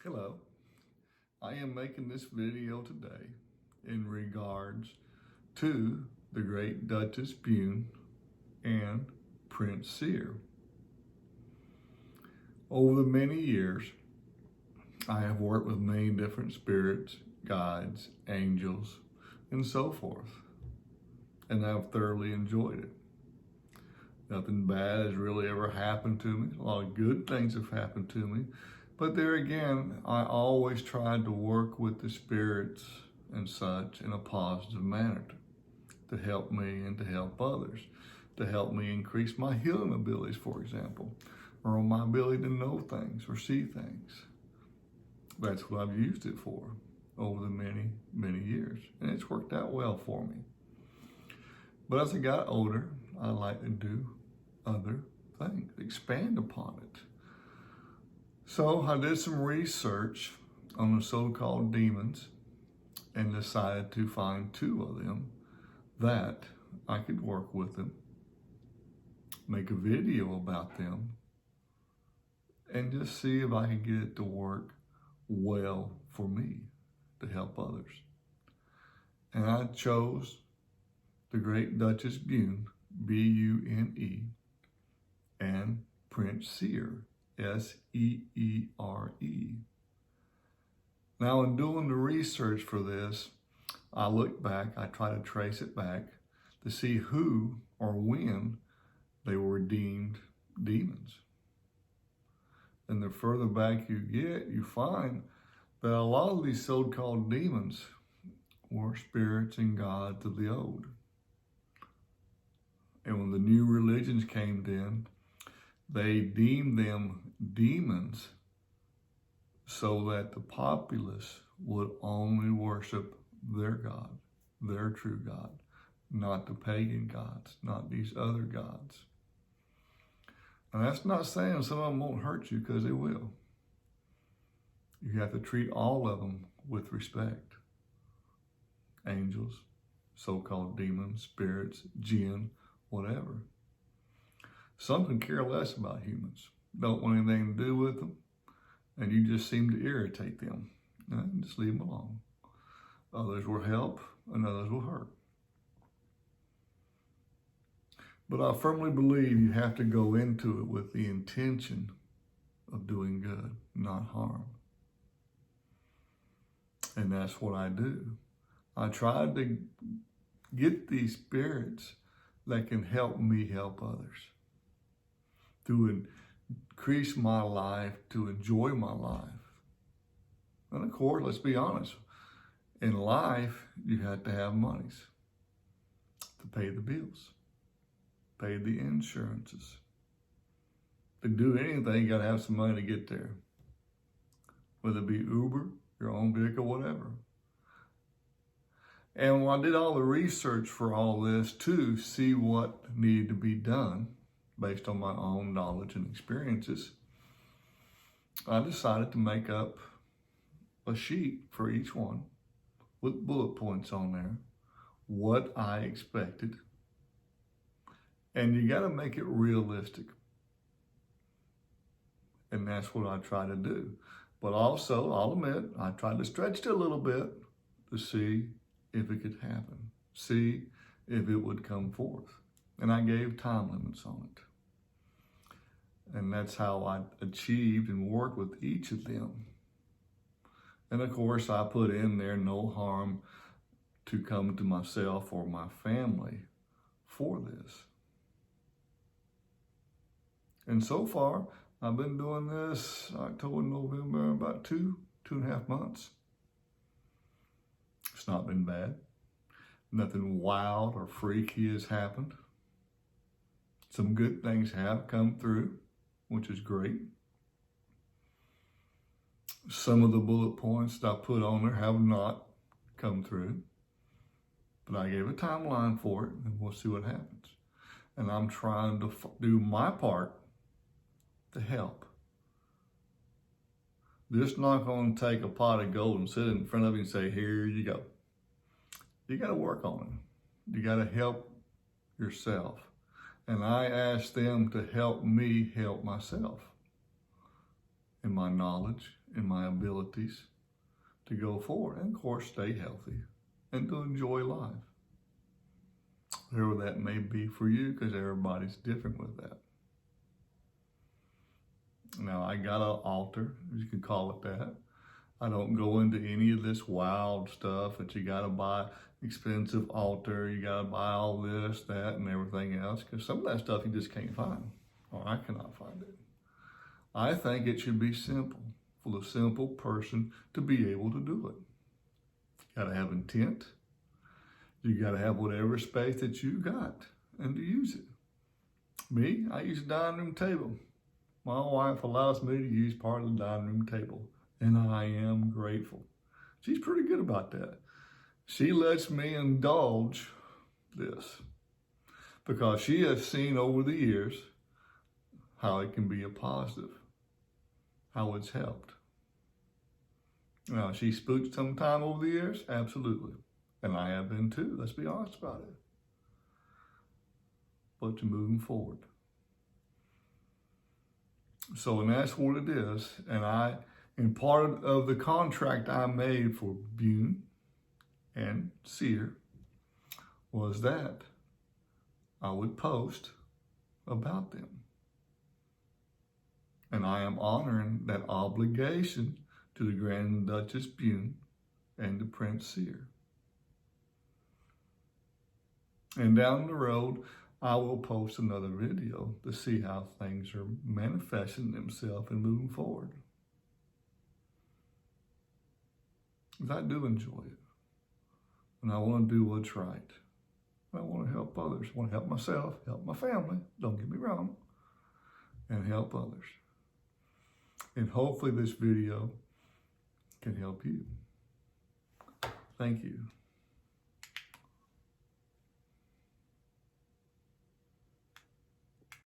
Hello, I am making this video today in regards to the great Duchess Bune and Prince Seere. Over the many years, I have worked with many different spirits, guides, angels, and so forth, and I've thoroughly enjoyed it. Nothing bad has really ever happened to me. A lot of good things have happened to me. But there again, I always tried to work with the spirits and such in a positive manner to help me and to help others, to help me increase my healing abilities, for example, or my ability to know things or see things. That's what I've used it for over the many, many years. And it's worked out well for me. But as I got older, I like to do other things, expand upon it. So I did some research on the so-called demons and decided to find two of them that I could work with them, make a video about them, and just see if I could get it to work well for me to help others. And I chose the great Duchess Bune, B-U-N-E, and Prince Seere, S-E-E-R-E. Now, in doing the research for this, I looked back, I tried to trace it back to see who or when they were deemed demons. And the further back you get, you find that a lot of these so-called demons were spirits and gods of the old. And when the new religions came in, they deemed them demons so that the populace would only worship their God, their true God, not the pagan gods, not these other gods. And that's not saying some of them won't hurt you, because they will. You have to treat all of them with respect. Angels, so-called demons, spirits, jinn, whatever. Some can care less about humans, don't want anything to do with them, and you just seem to irritate them. And just leave them alone. Others will help, and others will hurt. But I firmly believe you have to go into it with the intention of doing good, not harm. And that's what I do. I try to get these spirits that can help me help others, to increase my life, to enjoy my life. And of course, let's be honest, in life, you have to have monies to pay the bills, pay the insurances. To do anything, you gotta have some money to get there. Whether it be Uber, your own vehicle, whatever. And when I did all the research for all this to see what needed to be done, based on my own knowledge and experiences, I decided to make up a sheet for each one with bullet points on there, what I expected. And you got to make it realistic. And that's what I try to do. But also, I'll admit, I tried to stretch it a little bit to see if it could happen, see if it would come forth. And I gave time limits on it. And that's how I achieved and worked with each of them. And of course, I put in there no harm to come to myself or my family for this. And so far, I've been doing this October, November, about two and a half months. It's not been bad. Nothing wild or freaky has happened. Some good things have come through, which is great. Some of the bullet points that I put on there have not come through, but I gave a timeline for it, and we'll see what happens. And I'm trying to do my part to help. This is not going to take a pot of gold and sit in front of you and say, here you go. You got to work on it. You got to help yourself. And I asked them to help me help myself in my knowledge in my abilities to go forward and, of course, stay healthy and to enjoy life. Whatever that may be for you, because everybody's different with that. Now, I got an altar, you can call it that. I don't go into any of this wild stuff that you got to buy expensive altar, you got to buy all this, that, and everything else, because some of that stuff you just can't find, or I cannot find it. I think it should be simple for the simple person to be able to do it. You got to have intent. You got to have whatever space that you got and to use it. Me, I use a dining room table. My wife allows me to use part of the dining room table, and I am grateful. She's pretty good about that. She lets me indulge this because she has seen over the years how it can be a positive, how it's helped. Now, she spooked sometime over the years, absolutely. And I have been too, let's be honest about it. But to moving forward. So, and that's what it is. And part of the contract I made for Bune and Seere was that I would post about them. And I am honoring that obligation to the Grand Duchess Bune and the Prince Seere. And down the road, I will post another video to see how things are manifesting themselves and moving forward. Because I do enjoy it. And I want to do what's right. I want to help others. I want to help myself, help my family, don't get me wrong, and help others. And hopefully this video can help you. Thank you.